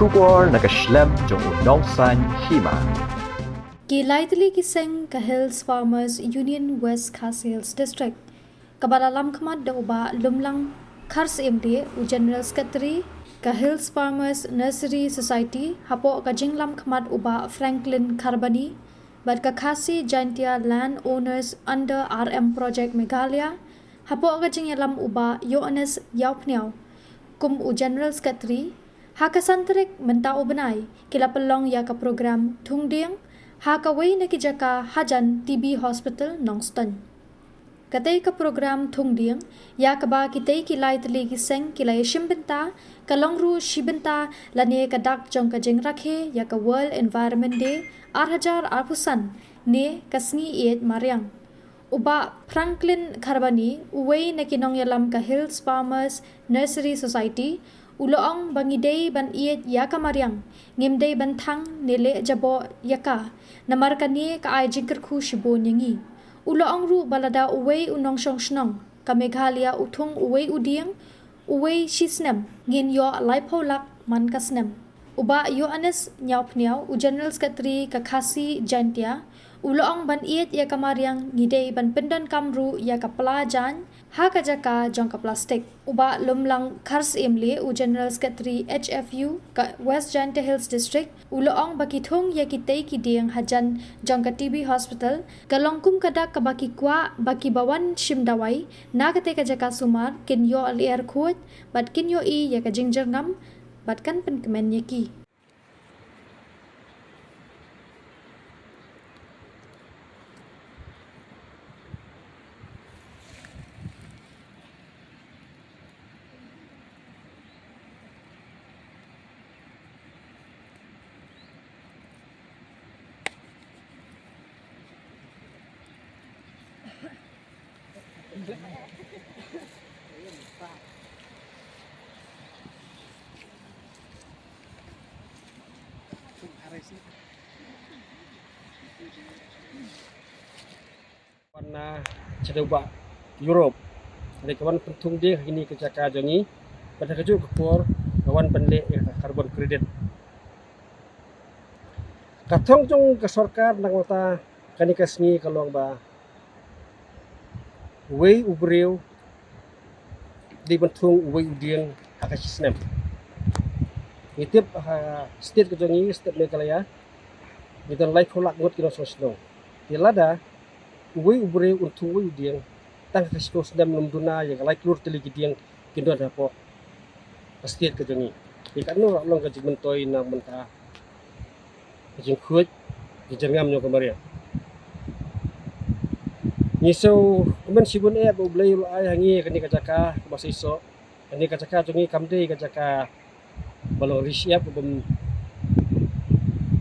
Shubor nakaslem jong unongsan hima. Kilaitli kiseng ka Hills Farmers Union West Khas Hills District. Kabalalam khamad da uba lumlang khars MD u General Secretary ka Hills Farmers Nursery Society hapo ka jinglam khamad uba Franklin Kharbani bad ka khasi Jaintia Land Owners under RM Project Meghalaya hapo ka jinglam uba Yohanes Yaupniau kum u General Secretary Hakasantrik mentau benai kila pelong ya ka program Thungdiang Hakaway na kijaka Hajan TB Hospital Nongston. Katay ka program Thungdiang ya kaba kitay kilay tali kiseng kilay shimbenta kalongru shibenta lani kadak jong kajing rakhe ya ka World Environment Day arhajar arpusan ne kasngi iet mariang. Uba Franklin Kharbani uway na kinong yalam ka Hills Farmers Nursery Society uloong bangidei ban iet yaka mariang ngimdei bantang nele jabo yaka namarkani ka ay jingker khu shibo nyangi uloong ru balada uwei unong shong shnong ka Meghalaya uthung uwei udiang uwei shisnem ngin yo laipholak man kasnem uba Yohanes Yaupniau u General Secretary ka Khasi Jaintia uloong ban iet yaka mariang ngidei ban pendon kamru yaka pelajan haka jaka jongka plastik uba lumlang khars imli u General Secretary HFU ka West Jaintia Hills District uloong bakithong yakitei kiding hajan jongka TB Hospital kalongkum kadak ka baki kwa baki bawan shimdawai nakate ka jaka sumar kinyo alier khut bat kinyo I yaka jingjernam bat kan penkemen yaki Warna coba Europe. Dari kawan pentung dia ini kecaka jongi pada kejuk kepor kawan pendek karbon kredit. Katong jong ke sarkar nang mata kani kasni kalong ba wei ubreu di bentung wei udiang hakasisnem. Itip state kejongi state Meghalaya kita life holak ngot kino sosno. Tilada uwi ubre untuk uwi diang tang kasiko sedam lumduna yang like lur teli gidiang kindo ada po pasti ke jongi ikan no long ka jigmentoi na menta jing khut jingam nyo kemaria niso kemen sibun e bo blay lu ay hangi kani kajaka basiso kani kajaka jongi kamde kajaka balong risiap bom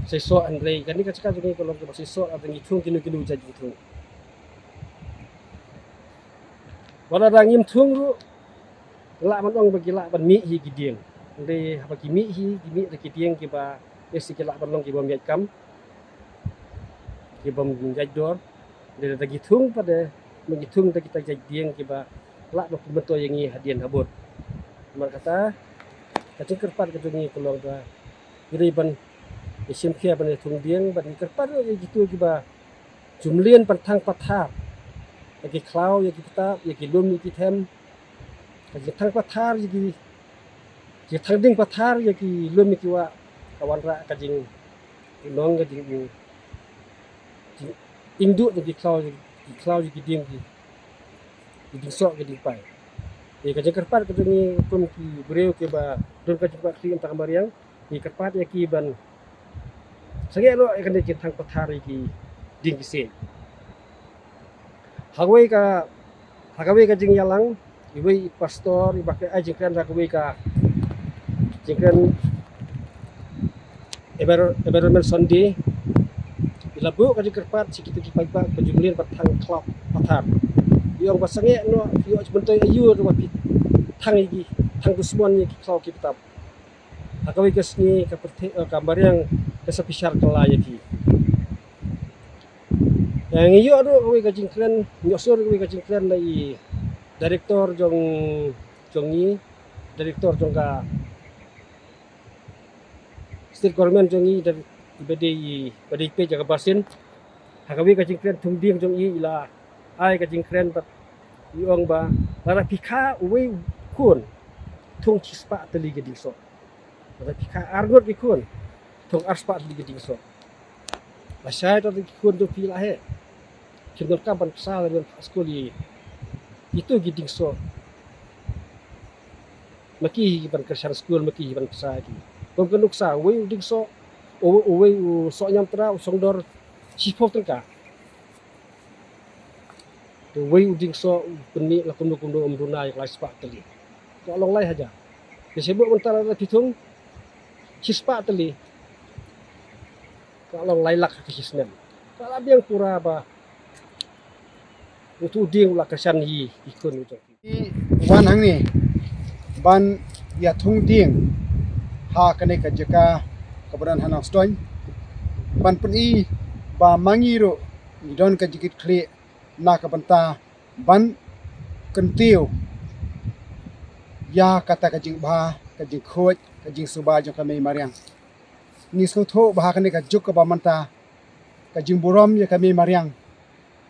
seso andre kani kajaka jongi kolong basiso at ngitung kinu jajung wala rangim thungru la man ong bagi la ban mi hi gidieng de bagi mi hi gimi de gidieng ki ba esi ki la ban long ki bom yai kam ki bom jaj dor de dagi thung pada mengi thung de kita jaj dieng ki ba la ba beto yang ni hadian habut mar kata kacing kerpat ke tungi kolong ba giri ban isim khia ban thung dieng ban kerpat ye gitu ki ba jumlian pantang pathar yaki klau yaki kita yaki lum yaki them yaki thang pathar yaki thang pathar yaki lum yaki wa kawan ra kajing nong kajing induk yaki klau yaki ding yaki sok yaki pai ye kajing kerpat kajing kum ki breu ke ba don kajing pat ki entak mariang ye kerpat yaki ban sange lo akan yaki thang pathar yaki ding kise Hagway ka jing yalang iway pastor ibake ay jingkan hagway ka jingkan environment Sunday ilabu ka jing kerpat sikit ki paipa kejumlian patang klop pathar yung basange no yo bentoy ayu ro pit thang igi thang dusman ni klop ki petap hagway ka sni ka gambar yang kesepisar kelayaki yang iyo ado kami kajing keren nyosor kami kajing keren lai direktor jong jongi direktor jongka state government jong i dan ibadi pe jaga basin hakawi ka jing kren thung ding jong i ila ai ka jing kren bat iong ba lara pikha uwe kun thung chispa tali geding so lara pikha argot ki kun thung arspa tali geding so la shai ta ki kun do pila he kindor ka ban sa la skoli itu geding so maki ban kerja school maki ban sa ki kom kenuk sa we ding so o so nyam tra songdor chipo tengka to we ding so peni la kundu umruna yang lai spa tali ko long lai haja ke sebut mentara la pitung chispa tali ko long lai lak ke hisnem kala biang pura ba itu ding la kesan hi ikun itu wan hang ni ban ya thung ding ha kane ka jaka kabaran hanang stoin ban pun i ba mangiro ni don ka jikit khle na ka banta ban kentiu ya kata ka jing ba ka jing khoj ka jing suba jo ka me mariang ni so tho ba kane ka juk ka ba manta ka jing burom ya ka me mariang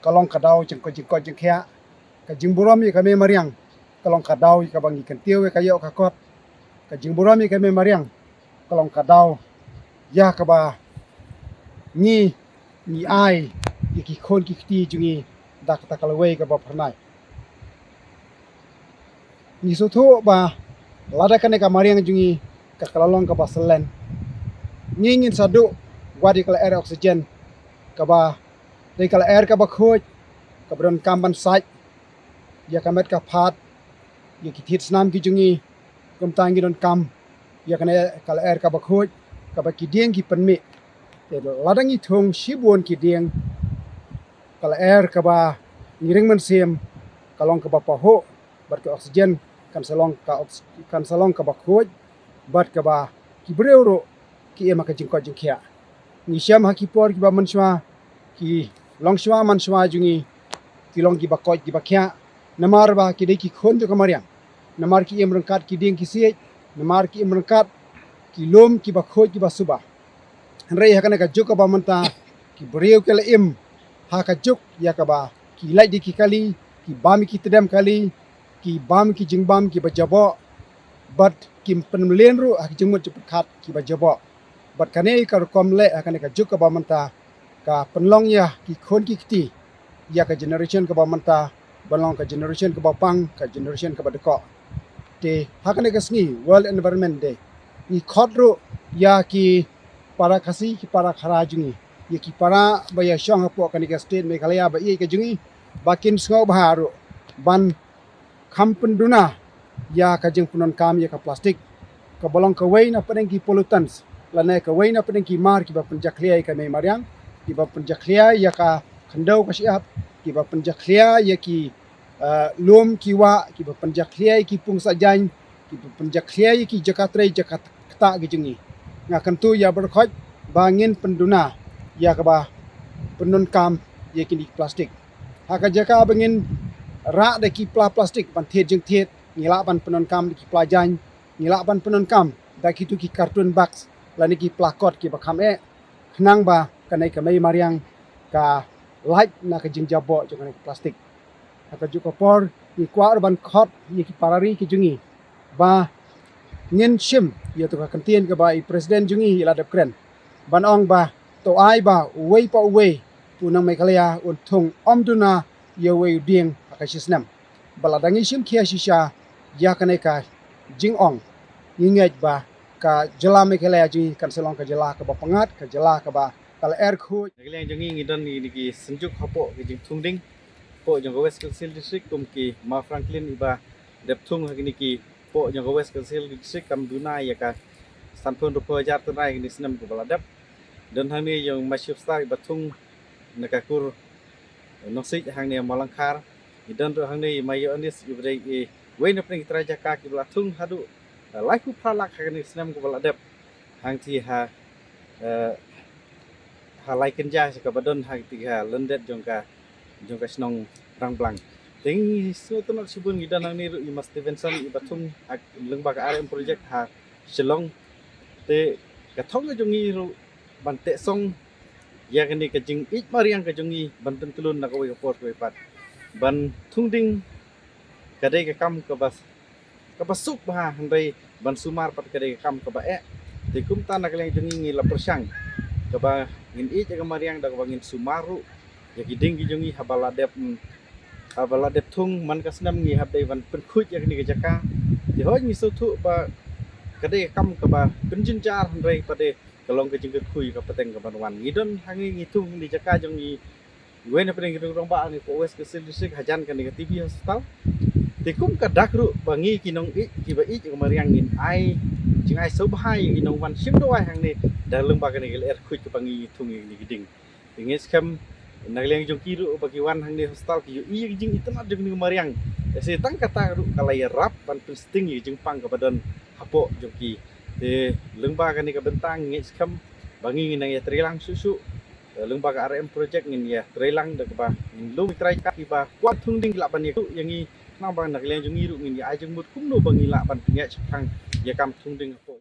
kalong ka dau jing ko jing khia ka jing burom ya ka me mariang kalong ka dau ka bangi kentiu ka yo ka kot ka jing burom ya ka me mariang kalong ka dau ya ka ba ni ai ki khon ki ti jungi dak ta kalawei ka ba pharnai ni so tho ba lada kane ka mariang jungi ka kalalong ka ba selen ni ngin sadu wadi kala air oxygen ka ba dei kala air ka ba khoj ka bron kamban sai ya ka met ka phat ya ki thit snam ki jungi kum tang gi don kam ya kane kala air ka ba khoj ka ba ki dieng ki panmi te ladang i thong shibon ki dieng kala air ka ba ngiring man sem kalong ka ba pa ho bat ka oxygen kan salong ka ba khoj bat ka ba ki breuro ki ema ka jingko jingkhia ni syam ha ki por ki ba manshwa ki longshwa manshwa jungi ki long ki ba koj ki ba khia namar ba ki dei ki khon jo kamariang namar ki em rangkat ki dieng ki sie namar ki em rangkat ki lom ki ba khoj ki ba suba rei ha kana ka juk ka ba manta ki breu kala em ha ka juk ya ka ba ki lai di ki kali ki bam ki tedam kali ki bam ki jingbam ki ba jabo bat kim penmlen ru ha ki jengmut cepet khat ki ba jabo bat kane ka kom le ha kana ka juk ka ba manta ka penlong ya ki khon ki kti ya ka generation ka ba manta balong ka generation ka ba pang ka generation ka ba deko te ha kana ka sngi world environment day ni khodro ya ki para khasi ki para khara jungi ye ki para ba ya shong hapo kan ka state Meghalaya ba ye ka jungi bakin sngo baharu ban khampen duna ya ka jing punon kam ya ka plastik ka bolong ka wei na padeng ki pollutants la na ka wei na padeng ki mar ki ba penjaklia ka me mariang ki ba penjaklia ya ka khandau ka siap ki ba penjaklia ya ki lom ki wa ki ba penjaklia ki pung sajang ki ba penjaklia ki jakatre jakata gi jungi ngakan tu ya berkhoj bangin penduna ya ka ba penun kam ya ki plastik haka jaka bangin ra de ki plastik ban thet jeng thet ngila ban penun kam ki plajan ngila ban penun kam da ki tu ki kartun box lani ki plakot ki ba kham e khnang ba kanai ka mai mariang ka light na ka jing jabo jo kanai plastik haka juko por ni kwa ban khot ni ki parari ki jungi ba ngin shim ya to ka kantien ka ba i president jungi ila de kren ban ong ba to ai ba wei pa wei punang Meghalaya untung omduna ya wei ding ka shisnam baladangi shim khia shisha ya kanai ka jing ong ngingej ba ka jela Meghalaya jungi kan selong ka jela ka ba pangat ka jela ka ba kala air khoj Nagiliang jangi ngidan ni ki senjuk hapo ki jing thungding po jang West Council District kum ki Ma Franklin iba dep thung hagini ki po jang West Council District kam dunai ya ka sanpun rupo jar tunai ni senam ko baladap dan hani yang masyhur star iba thung nakakur nosik hang ni malangkar idan tu hang ni mayo anis ibrei e wein apning traja ka ki bala thung hadu laiku phalak hagini senam ko baladap hang ti ha halai kenja ka badon ha tiga lendet jongka snong rang blang ting so to nak subun gidan nang ni Mas Stevenson ibatung lengba ka RM project ha Shillong te ka thong ka jongi ru ban te song ya kani ka jing ich mariang ka jongi ban tentelun na ko pot ko pat ban thungding ka dei ka kam ka basuk ba handai ban sumar pat ka dei ka kam ka ba ti kum ta nak leng jongi ngi la persang ka ba ngin ich ka mariang da ka ngin sumaru ya kiding ki jongi habala dep thung man ka snam ngi hab dei ban pen khuj ya kani ka jaka ti hoj mi so thu ba ka dei ka kam ka ba penjin jar handai pa de kalong ka jing ka khui ka pateng ka ban wan ngidon hangi ngi thung ni jaka jongi wen na pedeng rong ba ni ko wes ka sil disik hajan kan ni TV hospital ti kum ka dakru bangi kinong i ki ba i ka mariang ngin ai jing ai so bahai kinong wan sim do ai hang ni dalung ba kan ni er khuj ka bangi thung ni giding ngis kam nagleng jong kiru bagi wan hang ni hospital ki i jing itna jong ni mariang se tang kata ru kalai rap ban sting jing pang ka badan hapo jong ki te lengba kan ni ka bentang ngis kam bangi nang ya trilang susu lembaga RM project ngin ya trelang da ba ngin lu trai ka ba kwat thung ding la ban ya yang ni nang bang nak leng jong iru ngin ya ajeng mut kum no bangi la ban nya chang ya kam thung ding ko